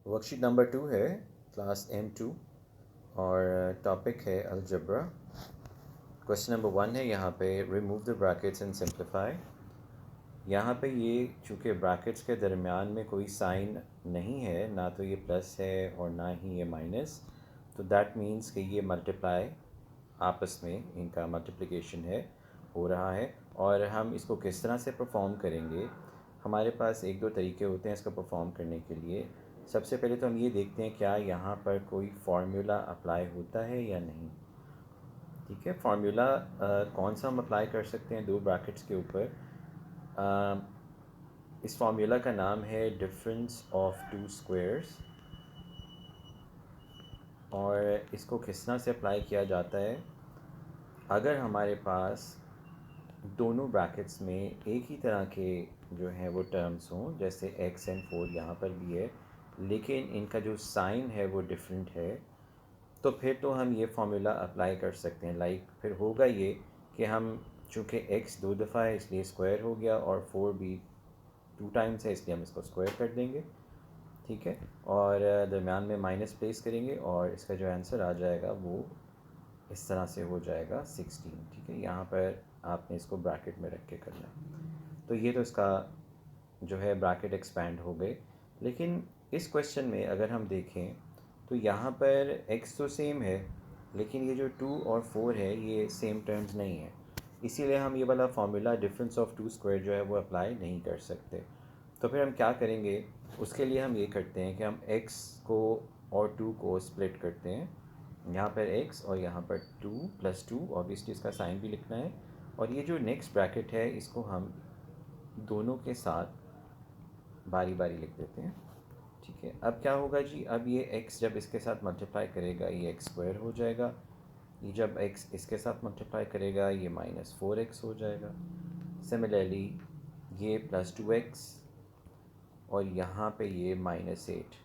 Worksheet number 2 है class M2 और topic है अलजब्रा। क्वेश्चन नंबर 1 है यहाँ पे remove the brackets and simplify. यहाँ पे ये चूँकि ब्रैकेट्स के दरमियान में कोई साइन नहीं है, ना तो ये प्लस है और ना ही ये माइनस, तो दैट मीन्स कि ये मल्टीप्लाई आपस में इनका मल्टीप्लिकेशन है, हो रहा है। और हम इसको किस तरह से परफॉर्म करेंगे, हमारे पास एक दो तरीके होते हैं इसको परफॉर्म करने के लिए। सबसे पहले तो हम ये देखते हैं क्या यहाँ पर कोई फार्मूला अप्लाई होता है या नहीं। ठीक है, फार्मूला कौन सा हम अप्लाई कर सकते हैं दो ब्रैकेट्स के ऊपर। इस फार्मूला का नाम है डिफरेंस ऑफ टू स्क्वायर्स, और इसको किस तरह से अप्लाई किया जाता है। अगर हमारे पास दोनों ब्रैकेट्स में एक ही तरह के जो हैं वो टर्म्स हों, जैसे x एंड 4 यहाँ पर भी है, लेकिन इनका जो साइन है वो डिफरेंट है, तो फिर तो हम ये फार्मूला अप्लाई कर सकते हैं। फिर होगा ये कि हम चूँकि x दो दफ़ा है इसलिए स्क्वायर हो गया, और 4 भी 2 टाइम्स है इसलिए हम इसको स्क्वायर कर देंगे। ठीक है, और दरमियान में माइनस प्लेस करेंगे और इसका जो आंसर आ जाएगा वो इस तरह से हो जाएगा 16। ठीक है, यहाँ पर आपने इसको ब्रैकेट में रख के करना है। तो ये तो इसका जो है ब्रैकेट एक्सपैंड हो गए। लेकिन इस क्वेश्चन में अगर हम देखें तो यहाँ पर x तो सेम है, लेकिन ये जो 2 और 4 है ये सेम टर्म्स नहीं है, इसीलिए हम ये वाला formula difference of two square जो है वो अप्लाई नहीं कर सकते। तो फिर हम क्या करेंगे, उसके लिए हम ये करते हैं कि हम x को और 2 को स्प्लिट करते हैं। यहाँ पर x और यहाँ पर 2 + 2, ऑब्वियसली इसका साइन भी लिखना है। और ये जो नेक्स्ट ब्रैकेट है इसको हम दोनों के साथ बारी बारी लिख देते हैं। ठीक है, अब क्या होगा जी, अब ये x जब इसके साथ मल्टीप्लाई करेगा ये x स्क्वायर हो जाएगा, ये जब x इसके साथ मल्टीप्लाई करेगा ये -4x हो जाएगा। सिमिलरली ये +2x और यहाँ पे ये -8।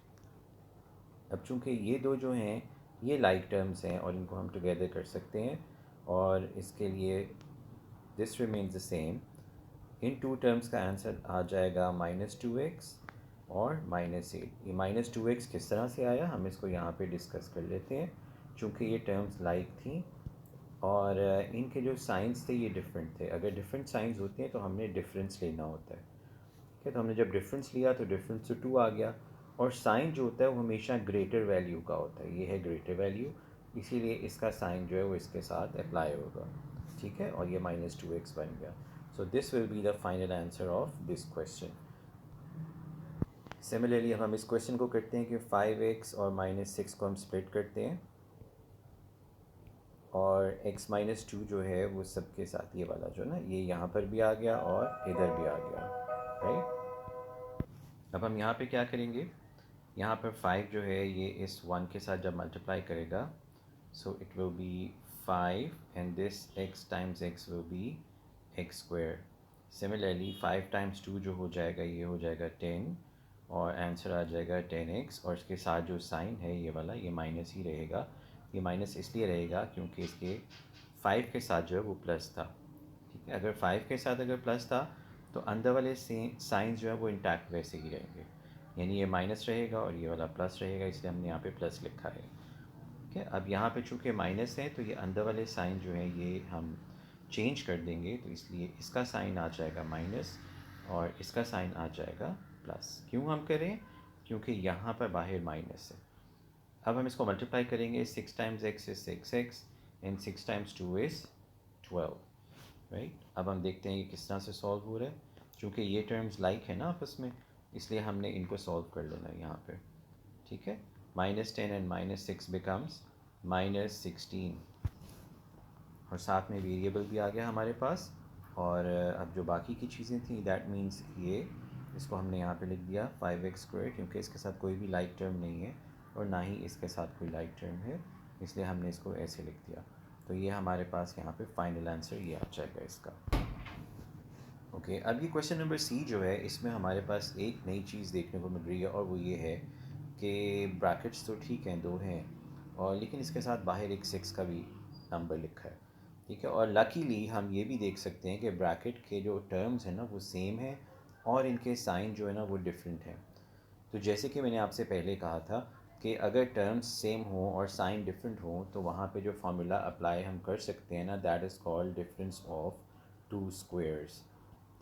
अब चूँकि ये दो जो हैं ये लाइक टर्म्स हैं और इनको हम टुगेदर कर सकते हैं, और इसके लिए दिस रिमेन्स द सेम। इन टू टर्म्स का आंसर आ जाएगा -2x और -8। ये -2x किस तरह से आया हम इसको यहाँ पे डिस्कस कर लेते हैं। चूँकि ये टर्म्स लाइक थी और इनके जो साइंस थे ये डिफरेंट थे। अगर डिफरेंट साइंस होते हैं तो हमने डिफरेंस लेना होता है। ठीक है, तो हमने जब डिफरेंस लिया तो डिफरेंस तो 2 आ गया, और साइन जो होता है वो हमेशा ग्रेटर वैल्यू का होता है। ये है ग्रेटर वैल्यू, इसीलिए इसका साइन जो है वो इसके साथ अप्लाई होगा। ठीक है, और ये -2x बन गया। So this will be the final answer of this question. Similarly हम इस क्वेश्चन को करते हैं कि 5x और -6 को हम स्प्लिट करते हैं, और x-2 जो है वो सबके साथ ये वाला जो ना ये यहाँ पर भी आ गया और इधर भी आ गया, राइट। अब हम यहाँ पे क्या करेंगे, यहाँ पर 5 जो है ये इस 1 के साथ जब मल्टीप्लाई करेगा, so it will be 5 and this x times x will be x square. Similarly 5 times 2 जो हो जाएगा ये हो जाएगा 10, और आंसर आ जाएगा 10x, और इसके साथ जो साइन है ये वाला ये माइनस ही रहेगा। ये माइनस इसलिए रहेगा क्योंकि इसके 5 के साथ जो है वो प्लस था। ठीक है, अगर 5 के साथ अगर प्लस था तो अंदर वाले साइंस जो है वो इंटैक्ट वैसे ही रहेंगे, यानी ये माइनस रहेगा और ये वाला प्लस रहेगा, इसलिए हमने यहाँ पे प्लस लिखा है। ठीक है, अब यहाँ पे चूँकि माइनस है तो ये अंदर वाले साइन जो है ये हम चेंज कर देंगे, तो इसलिए इसका साइन आ जाएगा माइनस और इसका साइन आ जाएगा प्लस। क्यों हम करें, क्योंकि यहाँ पर बाहर माइनस है। अब हम इसको मल्टीप्लाई करेंगे, 6 times x is 6x and 6 times 2 is 12, right. अब हम देखते हैं ये किस तरह से सॉल्व हो रहा है। चूँकि ये टर्म्स लाइक है ना आपस में, इसलिए हमने इनको सॉल्व कर लेना है यहाँ पे। ठीक है, -10 एंड -6 बिकम्स -16, और साथ में वेरिएबल भी आ गया हमारे पास। और अब जो बाकी की चीज़ें थी दैट मीन्स ये इसको हमने यहाँ पे लिख दिया 5x स्क्वायर, क्योंकि इसके साथ कोई भी लाइक टर्म नहीं है और ना ही इसके साथ कोई लाइक टर्म है, इसलिए हमने इसको ऐसे लिख दिया। तो ये हमारे पास यहाँ पे फाइनल आंसर ये आ जाएगा इसका। ओके, अब ये क्वेश्चन नंबर सी जो है इसमें हमारे पास एक नई चीज़ देखने को मिल रही है, और वो ये है कि ब्रैकेट्स तो ठीक हैं, दो हैं, और लेकिन इसके साथ बाहर एक 6 का भी नंबर लिखा है। ठीक है, और लकीली हम ये भी देख सकते हैं कि ब्रैकेट के जो टर्म्स हैं ना वो सेम है और इनके साइन जो है ना वो डिफरेंट हैं। तो जैसे कि मैंने आपसे पहले कहा था कि अगर टर्म्स सेम हों और साइन डिफरेंट हों तो वहाँ पे जो फार्मूला अप्लाई हम कर सकते हैं ना, that is called difference of two squares.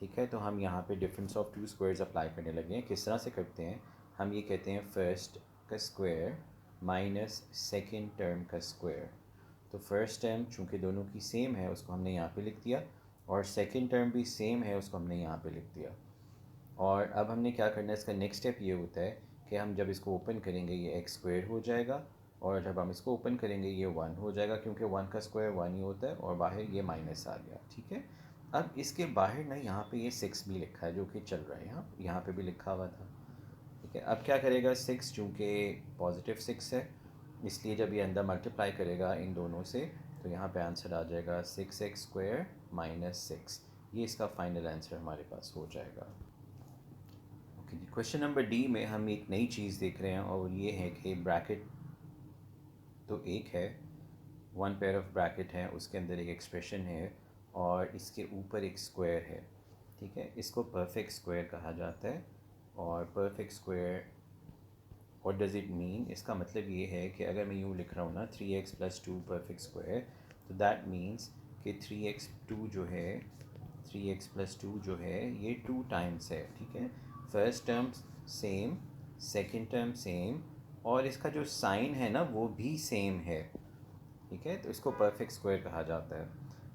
ठीक है, तो हम यहाँ पे difference of two squares apply करने लगे हैं। किस तरह से करते हैं, हम ये कहते हैं फर्स्ट का स्क्वायर माइनस सेकेंड टर्म का स्क्वायर। तो फर्स्ट टर्म चूँकि दोनों की सेम है उसको हमने यहाँ पे लिख दिया, और सेकेंड टर्म भी सेम है उसको हमने यहाँ पे लिख दिया। और अब हमने क्या करना है, इसका नेक्स्ट स्टेप ये होता है कि हम जब इसको ओपन करेंगे ये एक्स स्क्वायर हो जाएगा, और जब हम इसको ओपन करेंगे ये वन हो जाएगा, क्योंकि वन का स्क्वायर वन ही होता है, और बाहर ये माइनस आ गया। ठीक है, अब इसके बाहर ना यहाँ पे ये सिक्स भी लिखा है जो कि चल रहा है, यहाँ पे भी लिखा हुआ था। ठीक है, अब क्या करेगा, सिक्स चूँकि पॉजिटिव सिक्स है इसलिए जब ये अंदर मल्टीप्लाई करेगा इन दोनों से तो यहाँ पे आंसर आ जाएगा 6x स्क्वायर माइनस 6। ये इसका फाइनल आंसर हमारे पास हो जाएगा। ओके जी, क्वेश्चन नंबर डी में हम एक नई चीज़ देख रहे हैं, और ये है कि ब्रैकेट तो एक है, वन पेयर ऑफ ब्रैकेट है, उसके अंदर एक एक्सप्रेशन है और इसके ऊपर एक स्क्वायर है। ठीक है, इसको परफेक्ट स्क्वायर कहा जाता है। और perfect square what does it mean, इसका मतलब ये है कि अगर मैं यूँ लिख रहा हूँ ना 3x + 2 परफेक्ट स्क्वायर, तो दैट मीन्स कि 3x2 जो है 3x + 2 जो है ये 2 टाइम्स है। ठीक है, first term same, second term same, और इसका जो साइन है ना वो भी सेम है। ठीक है, तो इसको परफेक्ट स्क्वायर कहा जाता है।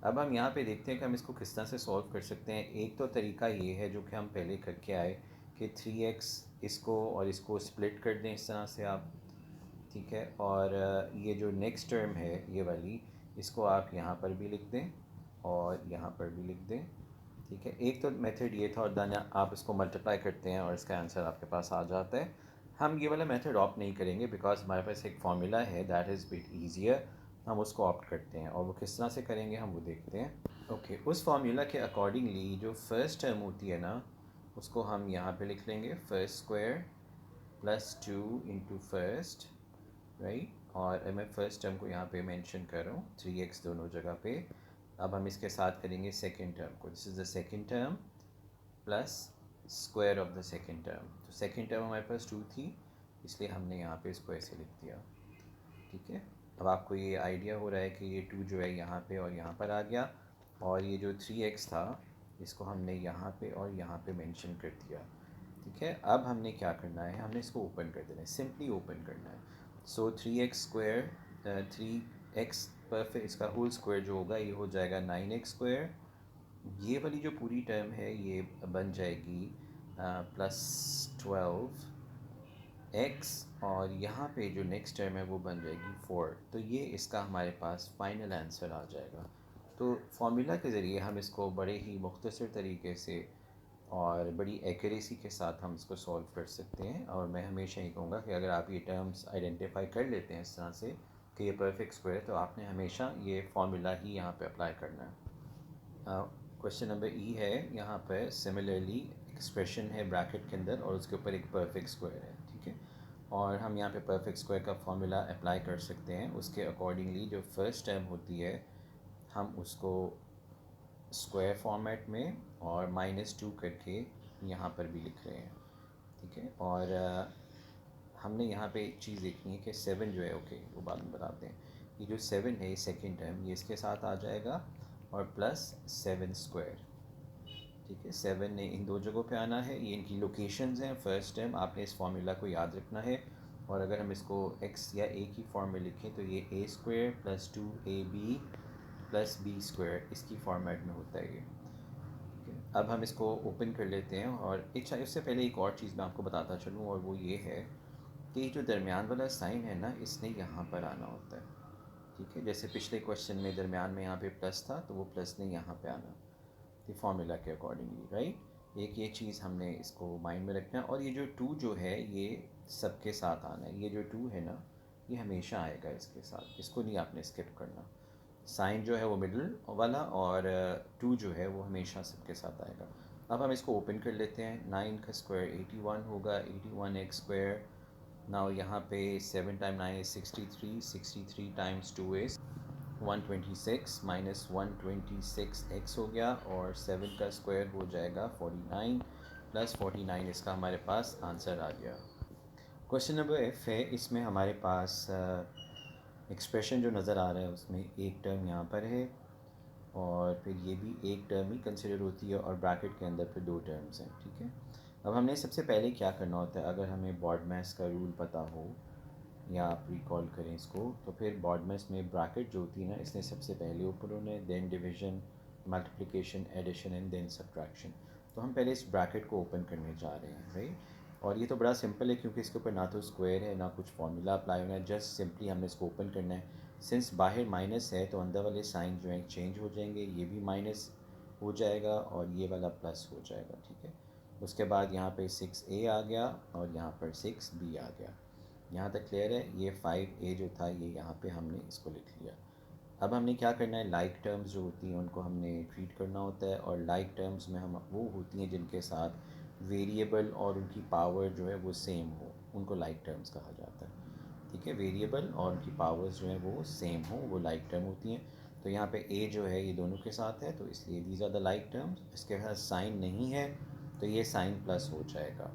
अब हम यहाँ पे देखते हैं कि हम इसको किस तरह से सॉल्व कर सकते हैं। एक तो तरीका ये है जो कि हम पहले करके आए कि 3x इसको और इसको स्प्लिट कर दें इस तरह से आप। ठीक है, और ये जो नेक्स्ट टर्म है ये वाली, इसको आप यहाँ पर भी लिख दें और यहाँ पर भी लिख दें। ठीक है, एक तो मेथड ये था, और देन आप इसको मल्टीप्लाई करते हैं और इसका आंसर आपके पास आ जाता है। हम ये वाला मेथड ऑप्ट नहीं करेंगे बिकॉज हमारे पास एक फार्मूला है दैट इज़ बिट ईजियर, हम उसको ऑप्ट करते हैं, और वो किस तरह से करेंगे हम वो देखते हैं। ओके, उस फार्मूला के अकॉर्डिंगली जो फर्स्ट टर्म होती है ना उसको हम यहाँ पे लिख लेंगे first square +2 into first, right. और मैं फ़र्स्ट टर्म को यहाँ पे मेंशन कर रहा हूँ 3x दोनों जगह पे। अब हम इसके साथ करेंगे सेकेंड टर्म को, this is the second term plus square of the second term. तो सेकेंड टर्म हमारे पास 2 थी इसलिए हमने यहाँ पे इसको ऐसे लिख दिया। ठीक है, अब आपको ये आइडिया हो रहा है कि ये 2 जो है यहाँ पे और यहाँ पर आ गया, और ये जो 3x था इसको हमने यहाँ पे और यहाँ पे मेंशन कर दिया। ठीक है, अब हमने क्या करना है, हमने इसको ओपन कर देना है, सिंपली ओपन करना है। सो 3x स्क्वायर 3x परफेक्ट इसका होल स्क्वायर जो होगा ये हो जाएगा 9x स्क्वायर। ये वाली जो पूरी टर्म है ये बन जाएगी +12x, और यहाँ पे जो नेक्स्ट टर्म है वो बन जाएगी 4। तो ये इसका हमारे पास फाइनल आंसर आ जाएगा। तो फार्मूला के ज़रिए हम इसको बड़े ही मुख्तसर तरीके से और बड़ी एक्यूरेसी के साथ हम इसको सॉल्व कर सकते हैं। और मैं हमेशा ये कहूँगा कि अगर आप ये टर्म्स आइडेंटिफाई कर लेते हैं इस तरह से कि ये परफेक्ट स्क्वायर है, तो आपने हमेशा ये फार्मूला ही यहाँ पे अप्लाई करना है। क्वेश्चन नंबर ई है, यहाँ पर सिमिलरली एक्सप्रेशन है ब्रैकेट के अंदर और उसके ऊपर एक परफेक्ट स्क्वायर है। ठीक है, और हम यहाँ पे परफेक्ट स्क्वायर का फार्मूला अप्लाई कर सकते हैं। उसके अकॉर्डिंगली जो फर्स्ट टर्म होती है हम उसको स्क्वायर फॉर्मेट में और -2 करके यहाँ पर भी लिख रहे हैं। ठीक है, और हमने यहाँ पे एक चीज़ देखनी है कि 7 जो है, ओके वो बाद में बताते हैं। ये जो 7 है सेकेंड टर्म ये इसके साथ आ जाएगा और +7 स्क्वायर। ठीक है, 7 ने इन दो जगहों पे आना है, ये इनकी लोकेशंस हैं फर्स्ट टर्म, आपने इस फार्मूला को याद रखना है। और अगर हम इसको x या a की फॉर्म में लिखें तो ये a square +2ab + b square इसकी फॉर्मेट में होता है ये। ठीक है, अब हम इसको ओपन कर लेते हैं, और अच्छा इससे पहले एक और चीज़ मैं आपको बताता चलूँ, और वो ये है कि जो दरमियान वाला साइन है ना इसने यहाँ पर आना होता है। ठीक है, जैसे पिछले क्वेश्चन में दरमियान में यहाँ पे प्लस था तो वो प्लस ने यहाँ पे आना, तो फार्मूला के अकॉर्डिंगली, राइट। एक ये चीज़ हमने इसको माइंड में रखना है। और ये जो 2 जो है ये सबके साथ आना है, ये जो 2 है ना ये हमेशा आएगा इसके साथ, इसको नहीं आपने स्किप करना। साइन जो है वो मिडल वाला, और 2 जो है वो हमेशा सबके साथ आएगा। अब हम इसको ओपन कर लेते हैं। 9 का स्क्वायर 81 होगा, 81x स्क्वायर। नाउ यहाँ पे 7 time 9 is 63, 63 times 2 is 126 -126x हो गया, और 7 का स्क्वायर हो जाएगा 49 + 49 इसका हमारे पास आंसर आ गया। क्वेश्चन नंबर एफ है, इसमें हमारे पास एक्सप्रेशन जो नज़र आ रहा है उसमें एक टर्म यहाँ पर है और फिर ये भी एक टर्म ही कंसिडर होती है और ब्रैकेट के अंदर फिर दो टर्म्स हैं, ठीक है। अब हमने सबसे पहले क्या करना होता है, अगर हमें बॉडमैस का रूल पता हो या आप रिकॉल करें इसको, तो फिर बॉडमैस में ब्रैकेट जो होती है ना, इसने सबसे पहले ऊपर होना है, then division, multiplication, addition and then subtraction. तो हम पहले इस ब्रैकेट को ओपन करने जा रहे हैं, राइट। और ये तो बड़ा सिंपल है क्योंकि इसके ऊपर ना तो स्क्वायर है ना कुछ फार्मूला अप्लाई होना है, जस्ट सिंपली हमने इसको ओपन करना है। सिंस बाहर माइनस है तो अंदर वाले साइन जो है चेंज हो जाएंगे, ये भी माइनस हो जाएगा और ये वाला प्लस हो जाएगा, ठीक है। उसके बाद यहाँ पे 6a आ गया और यहाँ पर 6b आ गया। यहाँ तक क्लियर है। ये 5a जो था ये यहाँ पे हमने इसको लिख लिया। अब हमने क्या करना है, लाइक टर्म्स जो होती हैं उनको हमने ट्रीट करना होता है, और लाइक टर्म्स में हम वो होती हैं जिनके साथ वेरिएबल और उनकी पावर जो है वो सेम हो, उनको लाइक टर्म्स कहा जाता है, ठीक है। वेरिएबल और उनकी पावर्स जो है वो सेम हो, वो लाइक टर्म होती हैं। तो यहाँ पे a जो है ये दोनों के साथ है, तो इसलिए these are the like terms. इसके साथ साइन नहीं है तो ये साइन प्लस हो जाएगा,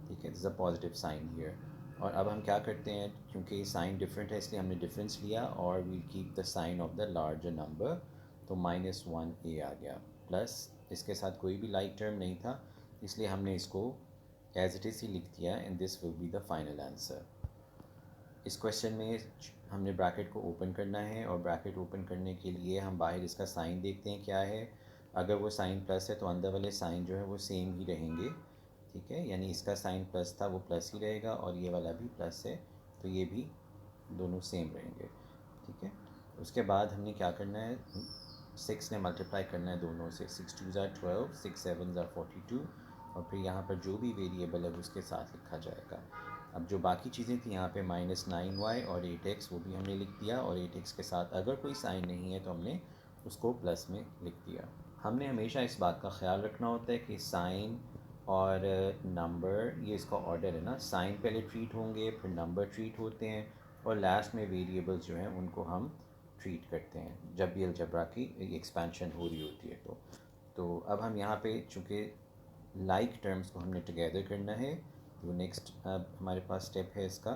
ठीक है, this a positive sign here. और अब हम क्या करते हैं, क्योंकि साइन डिफरेंट है इसलिए हमने डिफरेंस लिया और we keep the sign of the larger number, तो -1a आ गया, प्लस इसके साथ कोई भी लाइक टर्म नहीं था इसलिए हमने इसको एज इट इज़ ही लिख दिया, and this will be the final answer. इस क्वेश्चन में हमने ब्रैकेट को ओपन करना है और ब्रैकेट ओपन करने के लिए हम बाहर इसका साइन देखते हैं क्या है। अगर वो साइन प्लस है तो अंदर वाले साइन जो है वो सेम ही रहेंगे, ठीक है। यानी इसका साइन प्लस था वो प्लस ही रहेगा और ये वाला भी प्लस है तो ये भी दोनों सेम रहेंगे, ठीक है। उसके बाद हमने क्या करना है, 6 ने मल्टीप्लाई करना है दोनों से, 6 2 ज़ार 12, 6 7 ज़ार 42, और फिर यहाँ पर जो भी वेरिएबल है वो उसके साथ लिखा जाएगा। अब जो बाकी चीज़ें थी यहाँ पे -9y और 8x वो भी हमने लिख दिया, और 8x के साथ अगर कोई साइन नहीं है तो हमने उसको प्लस में लिख दिया। हमने हमेशा इस बात का ख्याल रखना होता है कि साइन और नंबर, ये इसका ऑर्डर है ना, साइन पहले ट्रीट होंगे फिर नंबर ट्रीट होते हैं और लास्ट में वेरिएबल्स जो हैं उनको हम ट्रीट करते हैं जब भी अलजबरा की एक्सपेंशन हो रही होती है। तो अब हम यहाँ पे चूँकि लाइक टर्म्स को हमने टुगेदर करना है, तो नेक्स्ट अब हमारे पास स्टेप है इसका।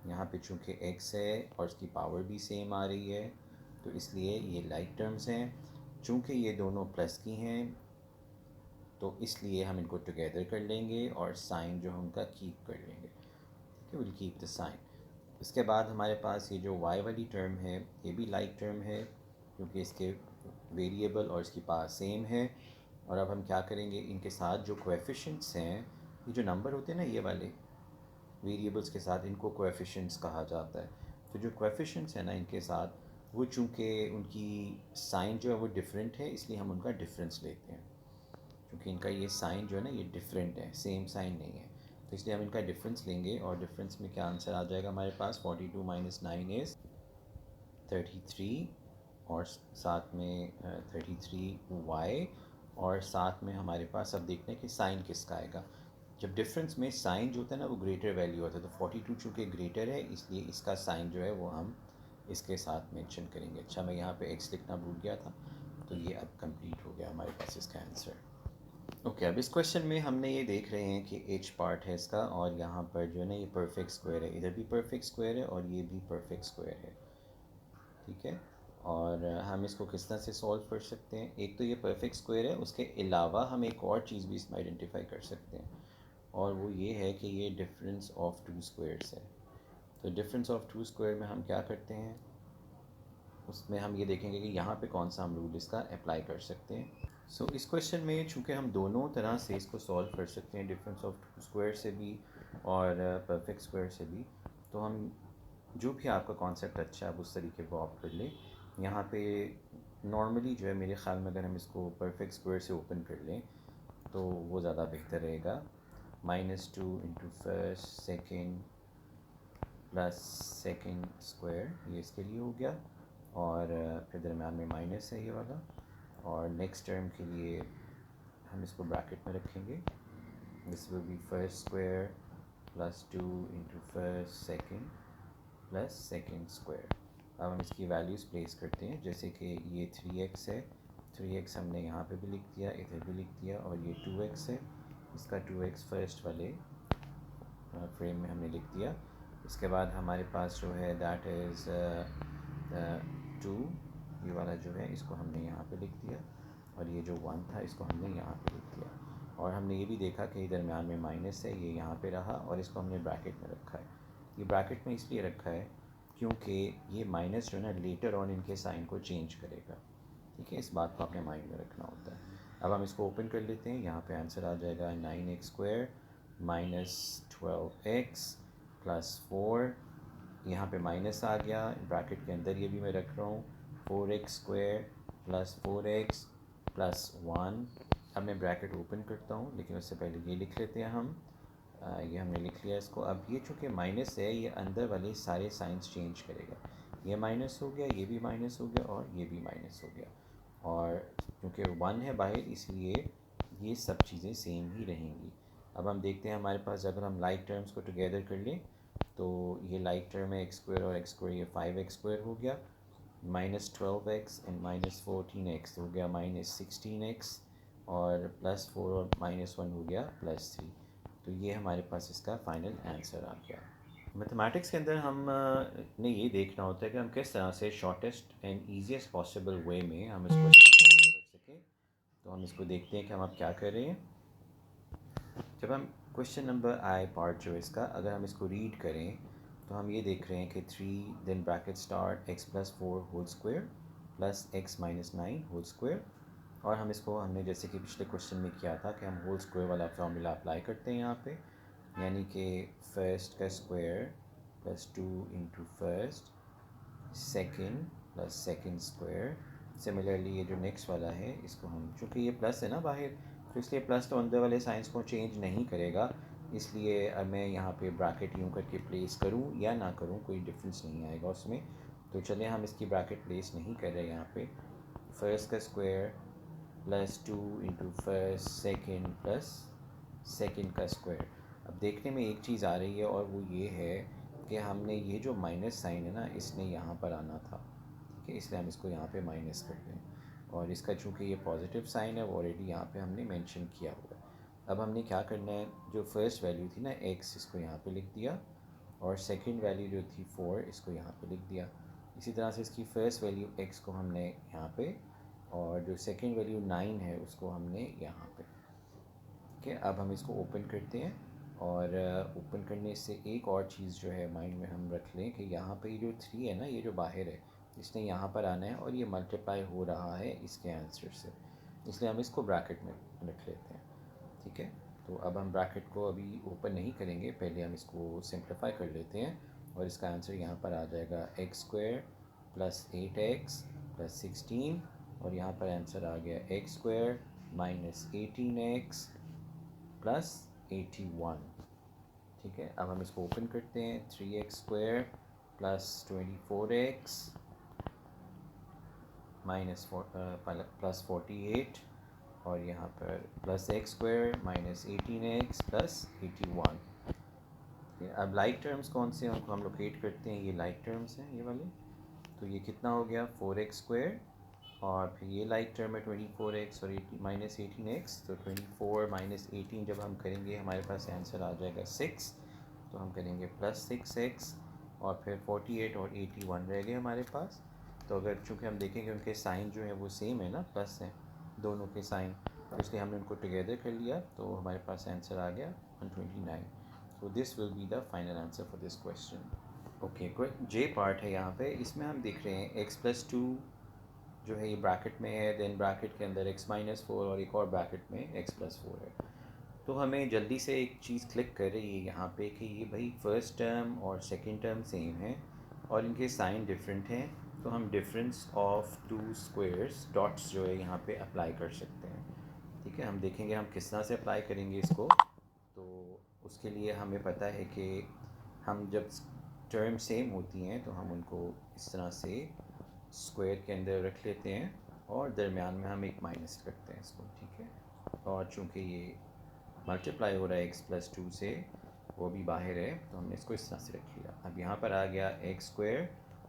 यहाँ पे चूँकि x है और इसकी पावर भी सेम आ रही है तो इसलिए ये लाइक टर्म्स हैं। चूँकि ये दोनों प्लस की हैं तो इसलिए हम इनको टुगेदर कर लेंगे और साइन जो हम उनका कीप कर लेंगे, ठीक है, विल कीप द साइन। इसके बाद हमारे पास ये जो y वाली टर्म है ये भी लाइक टर्म है क्योंकि इसके वेरिएबल और इसकी पावर सेम है। और अब हम क्या करेंगे, इनके साथ जो कोएफिशिएंट्स हैं, ये जो नंबर होते हैं ना ये वाले वेरिएबल्स के साथ, इनको कोएफिशिएंट्स कहा जाता है। तो जो कोएफिशिएंट्स हैं ना इनके साथ, वो चूँकि उनकी साइन जो है वो डिफरेंट है इसलिए हम उनका डिफरेंस लेते हैं। क्योंकि इनका ये साइन जो है ना ये डिफरेंट है, सेम साइन नहीं है, तो इसलिए हम इनका डिफरेंस लेंगे। और डिफरेंस में क्या आंसर आ जाएगा हमारे पास, 42 - 9 इज़ 33, और साथ में 33y, और साथ में हमारे पास अब देखते हैं कि साइन किसका आएगा। जब डिफरेंस में साइन जो होता है ना वो ग्रेटर वैल्यू होता है, तो 42 चूँकि ग्रेटर है इसलिए इसका साइन जो है वो हम इसके साथ मेंशन करेंगे। अच्छा, मैं यहाँ पे x लिखना भूल गया था, तो ये अब कंप्लीट हो गया हमारे पास इसका आंसर। ओके, अब इस क्वेश्चन में हमने ये देख रहे हैं कि एच पार्ट है इसका, और यहाँ पर जो है ना ये परफेक्ट स्क्वायर है, इधर भी परफेक्ट स्क्वायर है और ये भी परफेक्ट स्क्वायर है, ठीक है। और हम इसको किस तरह से सॉल्व कर सकते हैं, एक तो ये परफेक्ट स्क्वायर है, उसके अलावा हम एक और चीज़ भी इसमें आइडेंटिफाई कर सकते हैं, और वो ये है कि ये डिफरेंस ऑफ टू स्क्वायर्स है। तो डिफरेंस ऑफ टू स्क्वायर में हम क्या करते हैं, उसमें हम ये देखेंगे कि यहाँ पे कौन सा हम रूल इसका अप्लाई कर सकते हैं। सो इस क्वेश्चन में चूँकि हम दोनों तरह से इसको सॉल्व कर सकते हैं, डिफरेंस ऑफ टू स्क्वायर से भी और परफेक्ट स्क्वायर से भी, तो हम जो भी आपका कॉन्सेप्ट अच्छा है आप उस तरीके को ऑप्ट कर लें। यहाँ पे नॉर्मली जो है मेरे ख़्याल में अगर हम इसको परफेक्ट स्क्वायर से ओपन कर लें तो वो ज़्यादा बेहतर रहेगा। -2 into first second plus second square, ये इसके लिए हो गया, और फिर दरम्यान में माइनस है ये वाला, और नेक्स्ट टर्म के लिए हम इसको ब्रैकेट में रखेंगे। This will be first square plus 2 into first second plus second square. अब हम इसकी वैल्यूज़ प्लेस करते हैं, जैसे कि ये 3x है, 3x हमने यहाँ पे भी लिख दिया, इधर भी लिख दिया, और ये 2x है, इसका 2x फर्स्ट वाले फ्रेम में हमने लिख दिया। इसके बाद हमारे पास जो है दैट इज़ 2, ये वाला जो है इसको हमने यहाँ पे लिख दिया, और ये जो 1 था इसको हमने यहाँ पे लिख दिया। और हमने ये भी देखा कि दरमियान में माइनस है, ये यहाँ पे रहा और इसको हमने ब्रैकेट में रखा है। ये ब्रैकेट में इसलिए रखा है क्योंकि ये माइनस जो है ना लेटर ऑन इनके साइन को चेंज करेगा, ठीक है। इस बात को आपने माइंड में रखना होता है। अब हम इसको ओपन कर लेते हैं। यहाँ पे आंसर आ जाएगा 9x² माइनस 12x प्लस 4, यहाँ पे माइनस आ गया, ब्रैकेट के अंदर ये भी मैं रख रहा हूँ 4x² प्लस 4x प्लस 1। अब मैं ब्रैकेट ओपन करता हूँ, लेकिन उससे पहले ये लिख लेते हैं हम। ये हमने लिख लिया इसको। अब ये चूँकि माइनस है, ये अंदर वाले सारे साइंस चेंज करेगा। ये माइनस हो गया, ये भी माइनस हो गया और ये भी माइनस हो गया। और क्योंकि 1 है बाहर, इसलिए ये सब चीज़ें सेम ही रहेंगी। अब हम देखते हैं हमारे पास अगर हम लाइक टर्म्स को टुगेदर कर लें तो ये लाइक टर्म है x² और x², ये 5x² हो गया, minus 12x and minus 14x हो गया माइनस 16x, और प्लस 4 और माइनस 1 हो गया प्लस 3। तो ये हमारे पास इसका फाइनल आंसर आ गया। मैथमेटिक्स के अंदर हम ने ये देखना होता है कि हम किस तरह से shortest and easiest possible way में हम इसको कर सकें। तो हम इसको देखते हैं कि हम अब क्या कर रहे हैं। जब हम क्वेश्चन नंबर आई पार्ट जो इसका अगर हम इसको रीड करें तो हम ये देख रहे हैं कि 3 then bracket start x plus 4 whole square plus x minus 9 whole square. और हम इसको हमने जैसे कि पिछले क्वेश्चन में किया था कि हम होल स्क्वायर वाला फार्मूला अप्लाई करते हैं यहाँ पे, यानी कि फर्स्ट का square plus 2 into first, second plus second square. Similarly ये जो नेक्स्ट वाला है इसको हम, चूँकि ये प्लस है ना बाहर, तो इसलिए प्लस तो अंदर वाले साइंस को चेंज नहीं करेगा, इसलिए अब मैं यहाँ पे ब्रैकेट यूँ करके प्लेस करूँ या ना करूँ कोई डिफरेंस नहीं आएगा उसमें। तो चलिए हम इसकी ब्रैकेट प्लेस नहीं कर रहे यहाँ पे। फर्स्ट का square plus 2 into first second plus second का स्क्वायर। अब देखने में एक चीज़ आ रही है और वो ये है कि हमने ये जो माइनस साइन है ना इसने यहाँ पर आना था, ठीक है, इसलिए हम इसको यहाँ पे माइनस करते हैं। और इसका चूँकि ये पॉजिटिव साइन है वो ऑलरेडी यहाँ पे हमने मेंशन किया हुआ है। अब हमने क्या करना है, जो फर्स्ट वैल्यू थी ना x, इसको यहाँ पे लिख दिया, और सेकंड वैल्यू जो थी 4 इसको यहाँ पे लिख दिया। इसी तरह से इसकी फ़र्स्ट वैल्यू x को हमने यहाँ पे, और जो सेकंड वैल्यू 9 है उसको हमने यहाँ पे, ठीक है। अब हम इसको ओपन करते हैं, और ओपन करने से एक और चीज़ जो है माइंड में हम रख लें कि यहाँ पे जो 3 है ना, ये जो बाहर है इसने यहाँ पर आना है और ये मल्टीप्लाई हो रहा है इसके आंसर से, इसलिए हम इसको ब्रैकेट में रख लेते हैं, ठीक है। तो अब हम ब्रैकेट को अभी ओपन नहीं करेंगे, पहले हम इसको सिंप्लीफाई कर लेते हैं, और इसका आंसर यहाँ पर आ जाएगा x² प्लस 8x प्लस 16, और यहाँ पर आंसर आ गया x² माइनस 18x प्लस 81, ठीक है। अब हम इसको ओपन करते हैं, 3x² plus 24x minus plus 48, और यहाँ पर plus x² minus 18x plus 81। अब लाइक टर्म्स कौन से हैं उनको हम लोकेट करते हैं, ये लाइक टर्म्स हैं ये वाले। तो ये कितना हो गया 4x², और फिर ये लाइक टर्म है 24x और माइनस 18x, तो 24 माइनस 18 जब हम करेंगे हमारे पास आंसर आ जाएगा 6, तो हम करेंगे प्लस 6x, और फिर 48 और 81 रह गए हमारे पास। तो अगर चूँकि हम देखेंगे उनके साइन जो है वो सेम है ना, प्लस हैं दोनों के साइन, तो इसलिए हमने उनको टुगेदर कर लिया, तो हमारे पास आंसर आ गया 129। So this will be the final answer for this question. Okay, J part है यहाँ पे, इसमें हम देख रहे हैं x प्लस 2 जो है ये ब्रैकेट में है, देन ब्रैकेट के अंदर x माइनस 4 और एक और ब्रैकेट में x प्लस 4 है। तो हमें जल्दी से एक चीज़ क्लिक कर रही है यहाँ पे कि ये भाई फर्स्ट टर्म और सेकंड टर्म सेम है और इनके साइन डिफरेंट हैं, तो हम difference of to squares dots जो है यहाँ पे अप्लाई कर सकते हैं, ठीक है। हम देखेंगे हम किस तरह से अप्लाई करेंगे इसको। तो उसके लिए हमें पता है कि हम जब टर्म सेम होती हैं तो हम उनको इस तरह से स्क्वायर के अंदर रख लेते हैं और दरमियान में हम एक माइनस करते हैं इसको, ठीक है। और चूँकि ये मल्टीप्लाई हो रहा है x प्लस 2 से, वो भी बाहर है, तो हमने इसको इस तरह से रख लिया। अब यहाँ पर आ गया x²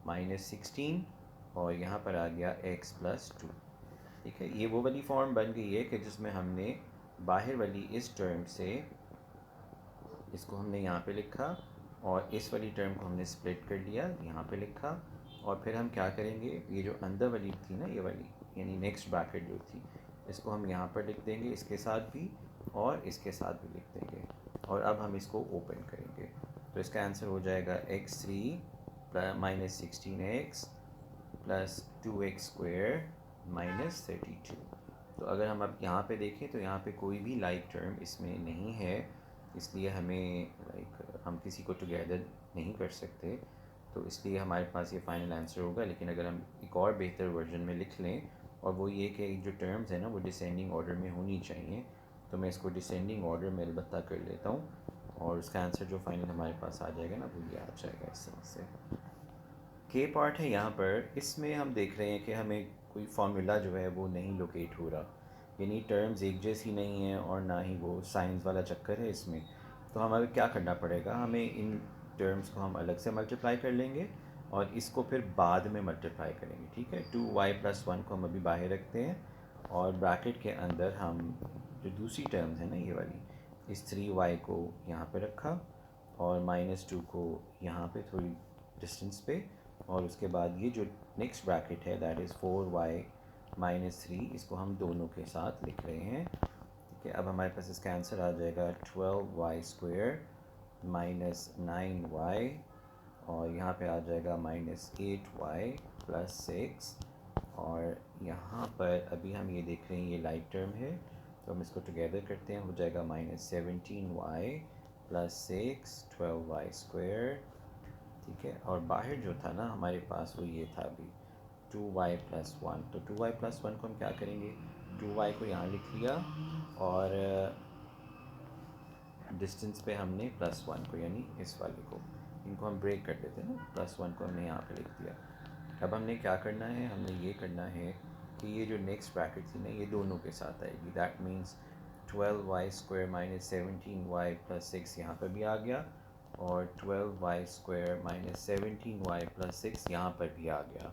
माइनस 16, और यहाँ पर आ गया x प्लस 2, ठीक है। ये वो वाली फॉर्म बन गई है कि जिसमें हमने बाहर वाली इस टर्म से इसको हमने यहाँ पे लिखा और इस वाली टर्म को हमने स्प्लिट कर लिया, यहाँ पे लिखा। और फिर हम क्या करेंगे, ये जो अंदर वाली थी ना, ये वाली यानी नेक्स्ट ब्रैकेट जो थी, इसको हम यहाँ पर लिख देंगे इसके साथ भी और इसके साथ भी लिख देंगे। और अब हम इसको ओपन करेंगे तो इसका आंसर हो जाएगा x3 minus 16x plus 2x square minus 32। तो अगर हम अब यहाँ पे देखें तो यहाँ पे कोई भी लाइक टर्म इसमें नहीं है, इसलिए हमें हम किसी को टुगेदर नहीं कर सकते, तो इसलिए हमारे पास ये फाइनल आंसर होगा। लेकिन अगर हम एक और बेहतर वर्जन में लिख लें, और वो ये कि जो टर्म्स हैं ना वो डिसेंडिंग ऑर्डर में होनी चाहिए, तो मैं इसको डिसेंडिंग ऑर्डर में अलबत्ता कर लेता हूँ, और उसका आंसर जो फाइनल हमारे पास आ जाएगा ना वो ये आ जाएगा इस तरह से। के पार्ट है यहाँ पर, इसमें हम देख रहे हैं कि हमें कोई फार्मूला जो है वो नहीं लोकेट हो रहा, यानी टर्म्स एक जैसी नहीं है और ना ही वो साइंस वाला चक्कर है इसमें। तो हमें क्या करना पड़ेगा, हमें इन टर्म्स को हम अलग से मल्टीप्लाई कर लेंगे और इसको फिर बाद में मल्टीप्लाई करेंगे, ठीक है। 2y+1 को हम अभी बाहर रखते हैं और ब्रैकेट के अंदर हम जो दूसरी टर्म्स है ना ये वाली, इस 3y को यहाँ पे रखा और -2 को यहाँ पे थोड़ी डिस्टेंस पे, और उसके बाद ये जो नेक्स्ट ब्रैकेट है दैट इज़ 4y-3, इसको हम दोनों के साथ लिख रहे हैं, ठीक है। अब हमारे पास इसका आंसर आ जाएगा 12y² माइनस 9y, और यहाँ पे आ जाएगा -8y प्लस 6, और यहाँ पर अभी हम ये देख रहे हैं ये लाइक टर्म है, तो हम इसको टुगेदर करते हैं, हो जाएगा -17y प्लस 6 12y², ठीक है। और बाहर जो था ना हमारे पास वो ये था अभी 2y+1, तो 2y+1 को हम क्या करेंगे, 2y को यहाँ लिख लिया और डिस्टेंस पे हमने +1 को यानी इस वाले को, इनको हम ब्रेक कर देते हैं ना, +1 को हमने यहाँ पे लिख दिया। अब हमने क्या करना है, हमने ये करना है कि ये जो नेक्स्ट ब्रैकेट थी ना ये दोनों के साथ आएगी, that means 12y² minus 17y plus 6 यहाँ पर भी आ गया, और 12y² माइनस 17y प्लस 6 यहाँ पर भी आ गया।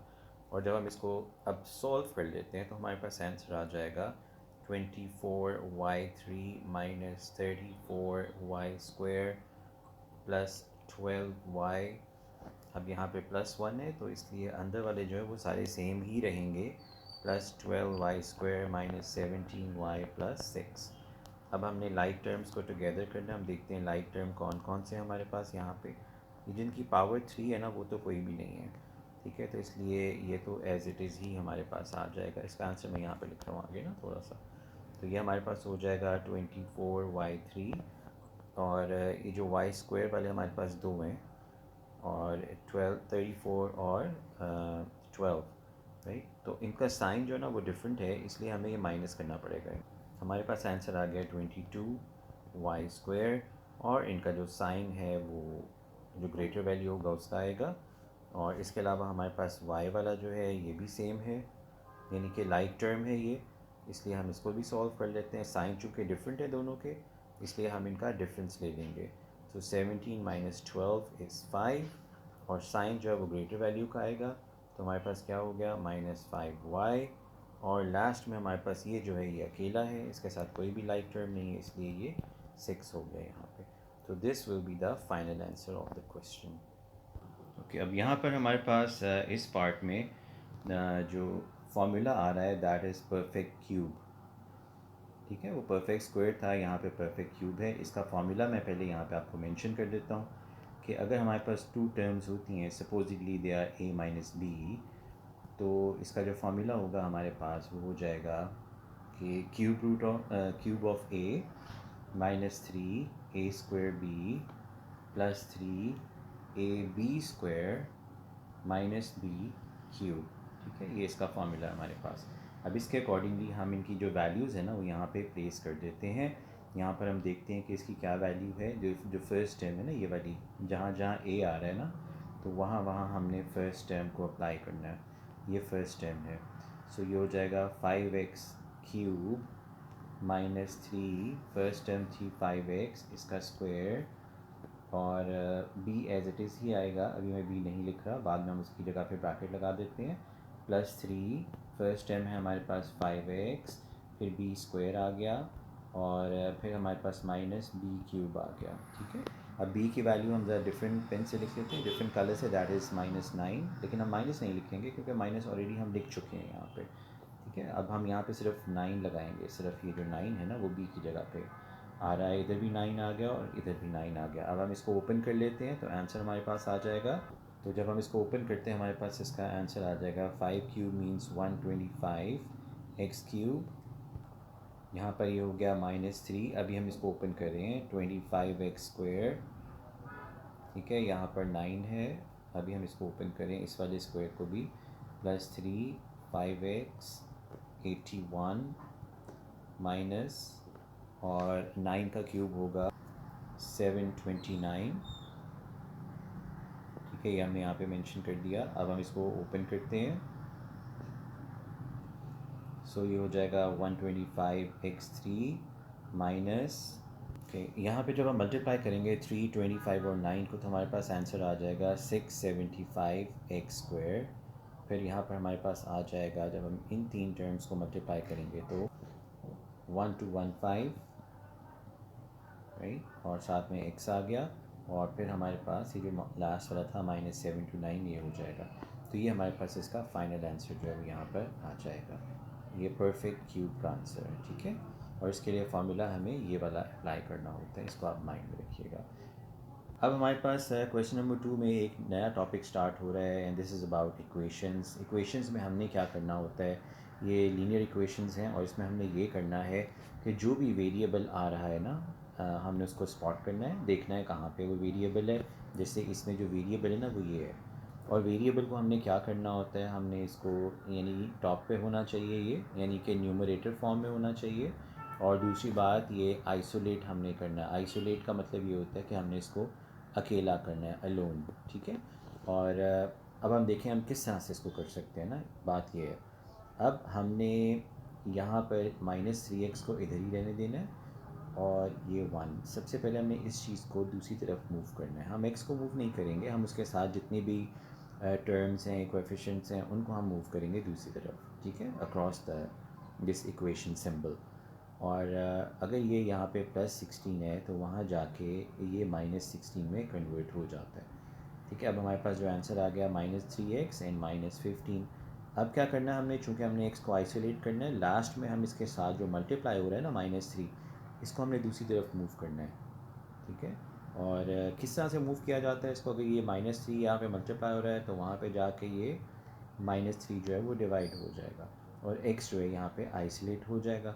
और जब हम इसको अब सॉल्व कर लेते हैं तो हमारे पास आंसर आ जाएगा 24y3 minus 34y² plus 12y। अब यहाँ पे +1 है तो इसलिए अंदर वाले जो है वो सारे सेम ही रहेंगे, plus 12y² minus 17y plus 6। अब हमने लाइक टर्म्स को टुगेदर करना, हम देखते हैं लाइक टर्म कौन कौन से हमारे पास यहाँ पे, जिनकी पावर 3 है ना वो तो कोई भी नहीं है, ठीक है। तो इसलिए ये तो एज़ इट इज़ ही हमारे पास आ जाएगा। इसका आंसर मैं यहाँ पे लिख रहा हूँ आगे ना थोड़ा सा, तो ये हमारे पास हो जाएगा 24y3, और ये जो y² वाले हमारे पास दो हैं, और 34 और 12, राइट। तो इनका साइन जो है ना वो डिफरेंट है, इसलिए हमें ये माइनस करना पड़ेगा। हमारे पास आंसर आ गया 22y², और इनका जो साइन है वो जो ग्रेटर वैल्यू होगा उसका आएगा। और इसके अलावा हमारे पास y वाला जो है ये भी सेम है, यानी कि लाइक टर्म है ये, इसलिए हम इसको भी सॉल्व कर लेते हैं। साइन चूँकि डिफरेंट है दोनों के, इसलिए हम इनका डिफरेंस ले लेंगे। तो 17 माइनस 12 इज़ 5, और साइन जो है वो ग्रेटर वैल्यू का आएगा, तो हमारे पास क्या हो गया -5y, और लास्ट में हमारे पास ये जो है ये अकेला है, इसके साथ कोई भी लाइक टर्म नहीं है, इसलिए ये 6 हो गया यहाँ पे। तो this will be the final answer of the question. Okay, अब यहाँ पर हमारे पास इस पार्ट में जो फॉर्मूला आ रहा है दैट इज़ परफेक्ट क्यूब, ठीक है। वो परफेक्ट स्क्वायर था, यहाँ पे परफेक्ट क्यूब है। इसका फार्मूला मैं पहले यहाँ पे आपको मेंशन कर देता हूँ कि अगर हमारे पास 2 टर्म्स होती हैं, supposedly they are a minus b, तो इसका जो फार्मूला होगा हमारे पास वो हो जाएगा कि cube of a minus 3a² b plus 3ab² minus b cube, ठीक है। ये इसका फार्मूला है हमारे पास। अब इसके अकॉर्डिंगली हम इनकी जो वैल्यूज़ है ना वो यहाँ पे प्लेस कर देते हैं। यहाँ पर हम देखते हैं कि इसकी क्या वैल्यू है, जो फर्स्ट टर्म है ना ये वाली, जहाँ जहाँ a आ रहा है ना तो वहाँ वहाँ हमने फर्स्ट टर्म को अप्लाई करना है, ये फर्स्ट टर्म है। सो ये हो जाएगा 5x³ माइनस 3, फर्स्ट टर्म थी 5x, इसका स्क्वायर, और b एज इट इज़ ही आएगा, अभी मैं b नहीं लिख रहा, बाद में हम उसकी जगह पे ब्रैकेट लगा देते हैं, +3, फर्स्ट टर्म है हमारे पास 5x, फिर b² आ गया, और फिर हमारे पास माइनस बी क्यूब आ गया, ठीक है। अब b की वैल्यू हम ज़रा डिफरेंट पेन से लिख लेते हैं, डिफरेंट कलर से, दैट इज़ -9, लेकिन हम माइनस नहीं लिखेंगे क्योंकि माइनस ऑलरेडी हम लिख चुके हैं यहाँ पे, ठीक है। अब हम यहाँ पे सिर्फ 9 लगाएंगे, सिर्फ ये जो 9 है ना वो b की जगह पे आ रहा है, इधर भी 9 आ गया और इधर भी 9 आ गया। अब हम इसको ओपन कर लेते हैं तो आंसर हमारे पास आ जाएगा। तो जब हम इसको ओपन करते हैं हमारे पास इसका आंसर आ जाएगा 5 क्यूब मीन्स 125 एक्स क्यूब, यहाँ पर ये हो गया -3। अभी हम इसको ओपन कर रहे हैं 25x², ठीक है। यहाँ पर 9 है, अभी हम इसको ओपन करें इस वाले स्क्वायर को भी, +3 5x 81 माइनस और 9 का क्यूब होगा 729, ठीक है। ये हमने यहाँ पे मेंशन कर दिया। अब हम इसको ओपन करते हैं, सो ये हो जाएगा 125x3 माइनस, ओके। यहाँ पे जब हम मल्टीप्लाई करेंगे 3, 25 और 9 को तो हमारे पास आंसर आ जाएगा 675x²। फिर यहाँ पर हमारे पास आ जाएगा, जब हम इन तीन टर्म्स को मल्टीप्लाई करेंगे तो 1215, राइट, और साथ में x आ गया, और फिर हमारे पास ये जो लास्ट वाला था -729 ये हो जाएगा। तो ये हमारे पास इसका फाइनल आंसर जो है वो यहाँ पर आ जाएगा। ये परफेक्ट क्यूब का आंसर है, ठीक है। और इसके लिए फार्मूला हमें ये वाला अप्लाई करना होता है, इसको आप माइंड में रखिएगा। अब हमारे पास क्वेश्चन नंबर 2 में एक नया टॉपिक स्टार्ट हो रहा है, and this is about equations. Equations में हमने क्या करना होता है, ये लीनियर इक्वेशंस हैं और इसमें हमने ये करना है कि जो भी वेरिएबल आ रहा है ना, हमने उसको स्पॉट करना है, देखना है कहाँ पे वो वेरिएबल है। जैसे इसमें जो वेरिएबल है ना वो ये है, और वेरिएबल को हमने क्या करना होता है, हमने इसको यानी टॉप पे होना चाहिए ये, यानी कि न्यूमरेटर फॉर्म में होना चाहिए। और दूसरी बात ये आइसोलेट हमने करना है। आइसोलेट का मतलब ये होता है कि हमने इसको अकेला करना है, अलोन, ठीक है। और अब हम देखें हम किस तरह से इसको कर सकते हैं ना, बात ये है। अब हमने यहाँ पर -3x को इधर ही रहने देना है, और ये 1, सबसे पहले हमने इस चीज़ को दूसरी तरफ मूव करना है। हम x को मूव नहीं करेंगे, हम उसके साथ जितनी भी टर्म्स हैं, कोएफिशिएंट्स हैं, उनको हम मूव करेंगे दूसरी तरफ, ठीक है, across the this equation symbol. और अगर ये यहाँ पे +16 है तो वहाँ जाके ये -16 में कन्वर्ट हो जाता है, ठीक है। अब हमारे पास जो आंसर आ गया -3x एंड -15। अब क्या करना है हमने, चूँकि हमने x को आइसोलेट करना है, लास्ट में हम इसके साथ जो मल्टीप्लाई हो रहा है ना -3, इसको हमने दूसरी तरफ मूव करना है, ठीक है। और किस तरह से मूव किया जाता है इसको, अगर ये -3 यहाँ पे मल्टीप्लाई हो रहा है तो वहाँ पे जाके ये -3 जो है वो डिवाइड हो जाएगा, और x जो है यहाँ पे आइसोलेट हो जाएगा।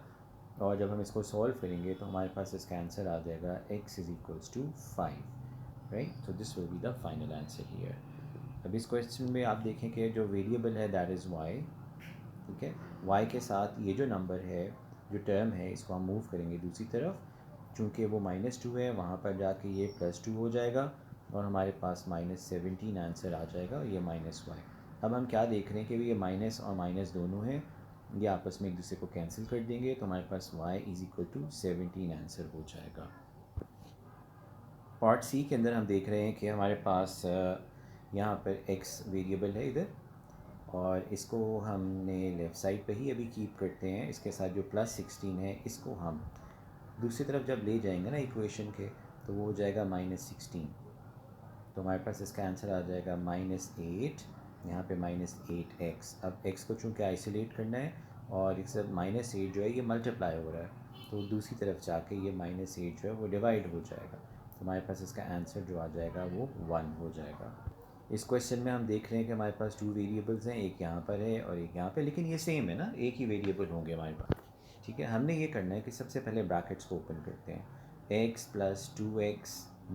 और जब हम इसको सॉल्व करेंगे तो हमारे पास इसका आंसर आ जाएगा x = 5, right. So this will be the final answer here. अब इस क्वेश्चन में आप देखें कि जो वेरिएबल है दैट इज़ y, ठीक है। y के साथ ये जो नंबर है, जो टर्म है, इसको हम मूव करेंगे दूसरी तरफ, चूँकि वो -2 है, वहाँ पर जाके ये +2 हो जाएगा, और हमारे पास -17 आंसर आ जाएगा, ये -y। अब हम क्या देख रहे हैं कि ये माइनस और माइनस दोनों हैं, ये आपस में एक दूसरे को कैंसिल कर देंगे, तो हमारे पास y = 17 आंसर हो जाएगा। पार्ट सी के अंदर हम देख रहे हैं कि हमारे पास यहाँ पर x वेरिएबल है इधर, और इसको हमने लेफ़्ट साइड पे ही अभी कीप करते हैं। इसके साथ जो +16 है इसको हम दूसरी तरफ जब ले जाएंगे ना इक्वेशन के, तो वो हो जाएगा -16। तो हमारे पास इसका आंसर आ जाएगा -8, यहाँ पे -8x। अब x को चूँकि आइसोलेट करना है, और इसके साथ -8 जो है ये मल्टीप्लाई हो रहा है, तो दूसरी तरफ जाके ये -8 जो है वो डिवाइड हो जाएगा। तो हमारे पास इसका आंसर जो आ जाएगा वो 1 हो जाएगा। इस क्वेश्चन में हम देख रहे हैं कि हमारे पास 2 वेरिएबल्स हैं, एक यहाँ पर है और एक यहाँ पे, लेकिन ये सेम है ना, एक ही वेरिएबल होंगे हमारे पास, ठीक है। हमने ये करना है कि सबसे पहले ब्रैकेट्स को ओपन करते हैं, x + 2x -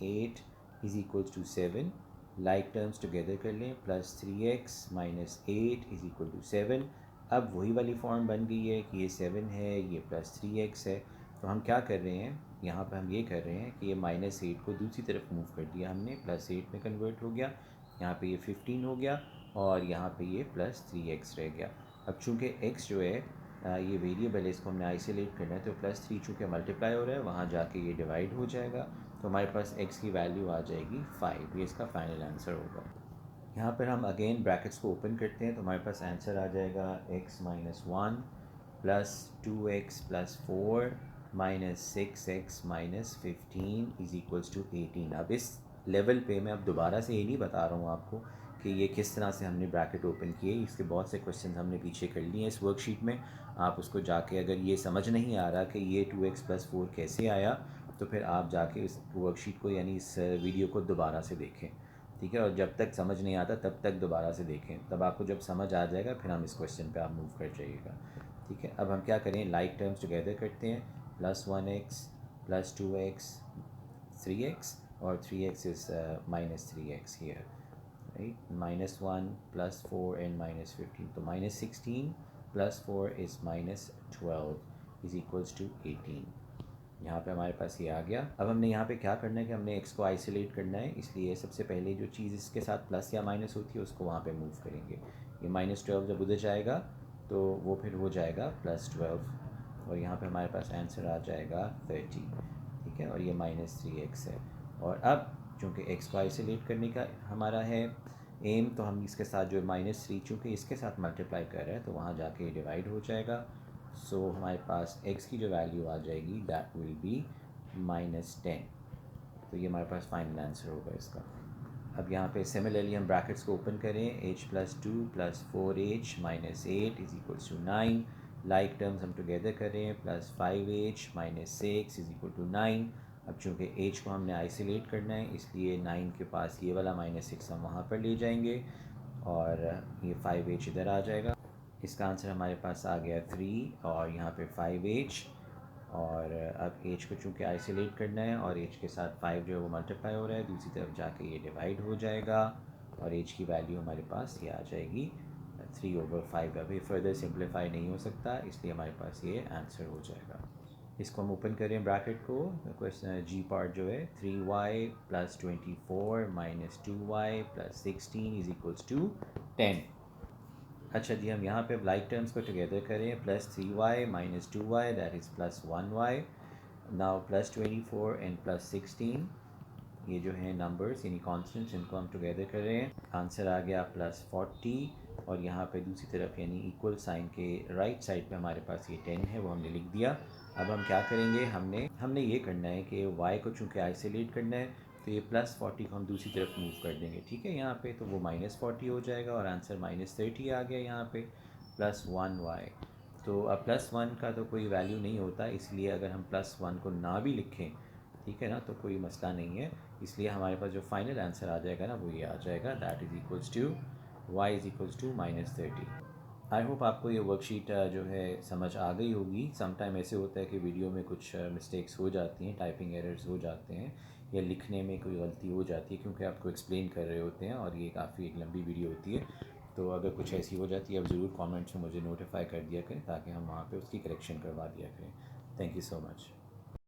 8 = 7, like terms together कर लें, +3x - 8 = 7। अब वही वाली फॉर्म बन गई है कि ये 7 है, ये +3x है। तो हम क्या कर रहे हैं, यहाँ पर हम ये कर रहे हैं कि ये -8 को दूसरी तरफ मूव कर दिया हमने, +8 में कन्वर्ट हो गया, यहाँ पे ये 15 हो गया, और यहाँ पे ये +3x रह गया। अब चूँकि x जो है ये वेरिएबल है, इसको हमने आइसोलेट करना है, तो +3 चूँकि मल्टीप्लाई हो रहा है, वहाँ जाके ये डिवाइड हो जाएगा, तो हमारे पास x की वैल्यू आ जाएगी 5। ये इसका फाइनल आंसर होगा। यहाँ पर हम अगेन ब्रैकेट्स को ओपन करते हैं, तो हमारे पास आंसर आ जाएगा x - 1 + 2x + 4 -6x - 15 is equals to 18। अब इस लेवल पे मैं अब दोबारा से ये नहीं बता रहा हूँ आपको कि ये किस तरह से हमने ब्रैकेट ओपन किए, इसके बहुत से क्वेश्चन हमने पीछे कर लिए हैं इस वर्कशीट में। आप उसको जाके अगर ये समझ नहीं आ रहा कि ये 2x + 4 कैसे आया, तो फिर आप जाके इस वर्कशीट को यानी इस वीडियो को दोबारा से देखें, ठीक है। और जब तक समझ नहीं आता तब तक दोबारा से देखें, तब आपको जब समझ आ जाएगा फिर हम इस क्वेश्चन पे आप मूव कर जाइएगा, ठीक है। अब हम क्या करें, लाइक टर्म्स टुगेदर करते हैं। +1x + 2x 3x, और 3x is -3x here, right? -1 + 4 and -15, तो -16 + 4 is -12 इज़ इक्वल्स टू 18। यहाँ पे हमारे पास ये आ गया। अब हमने यहाँ पे क्या करना है कि हमने x को आइसोलेट करना है, इसलिए सबसे पहले जो चीज़ इसके साथ प्लस या माइनस होती है उसको वहाँ पे मूव करेंगे। ये -12 जब उधर जाएगा तो वो फिर हो जाएगा +12, और यहाँ पे हमारे पास आंसर आ जाएगा 30, ठीक है। और ये -3x है। और अब चूँकि x को आइसोलेट करने का हमारा है एम, तो हम इसके साथ जो -3 चूँकि इसके साथ मल्टीप्लाई कर रहे हैं तो वहाँ जाके डिवाइड हो जाएगा। सो हमारे पास x की जो वैल्यू आ जाएगी दैट विल बी -10। तो ये हमारे पास फाइनल आंसर होगा इसका। अब यहाँ पे सिमिलरली हम ब्रैकेट्स को ओपन करें, h + 2 + 4h - 8 is equals to 9। Like terms हम टुगेदर करें, +5h - 6 इज़ इक्वल टू 9। अब चूँकि h को हमने आइसोलेट करना है इसलिए 9 के पास ये वाला -6 हम वहाँ पर ले जाएंगे, और ये 5h इधर आ जाएगा। इसका आंसर हमारे पास आ गया 3, और यहाँ पे 5h, और अब h को चूँकि आइसोलेट करना है और h के साथ 5 जो है वो मल्टीप्लाई हो रहा है, दूसरी तरफ जाके ये डिवाइड हो जाएगा, और h की वैल्यू हमारे पास ये आ जाएगी 3/5। अभी फर्दर सिंप्लीफाई नहीं हो सकता, इसलिए हमारे पास ये आंसर हो जाएगा। इसको हम ओपन करें ब्रैकेट को, क्वेश्चन जी पार्ट जो है 3y + 24 - 2y + 16 is equals to 10। अच्छा जी, हम यहाँ पे लाइक टर्म्स को टुगेदर करें, +3y - 2y that is +1y। Now +24 and +16, ये जो है नंबर्स यानी कॉन्स्टेंट्स, इनको हम टुगेदर कर रहे हैं। आंसर आ गया +40, और यहाँ पे दूसरी तरफ यानी इक्वल साइन के राइट साइड पे हमारे पास ये 10 है, वो हमने लिख दिया। अब हम क्या करेंगे, हमने ये करना है कि y को चूँकि आइसोलेट करना है तो ये +40 को हम दूसरी तरफ मूव कर देंगे, ठीक है। यहाँ पे तो वो -40 हो जाएगा, और आंसर -30 आ गया यहाँ पे, +1y। तो अब +1 का तो कोई वैल्यू नहीं होता, इसलिए अगर हम +1 को ना भी लिखें, ठीक है ना, तो कोई मसला नहीं है। इसलिए हमारे पास जो फाइनल आंसर आ जाएगा ना, वो ये आ जाएगा, that is equals to y is equals to -30। I hope आपको ये वर्कशीट जो है समझ आ गई होगी। सम टाइम ऐसे होता है कि वीडियो में कुछ मिस्टेक्स हो जाती हैं, टाइपिंग एरर्स हो जाते हैं, या लिखने में कोई गलती हो जाती है, क्योंकि आपको एक्सप्लेन कर रहे होते हैं और ये काफ़ी एक लंबी वीडियो होती है। तो अगर कुछ ऐसी हो जाती है, आप ज़रूर कमेंट्स में मुझे नोटिफाई कर दिया करें, ताकि हम वहाँ पे उसकी करेक्शन करवा दिया करें। Thank you so much.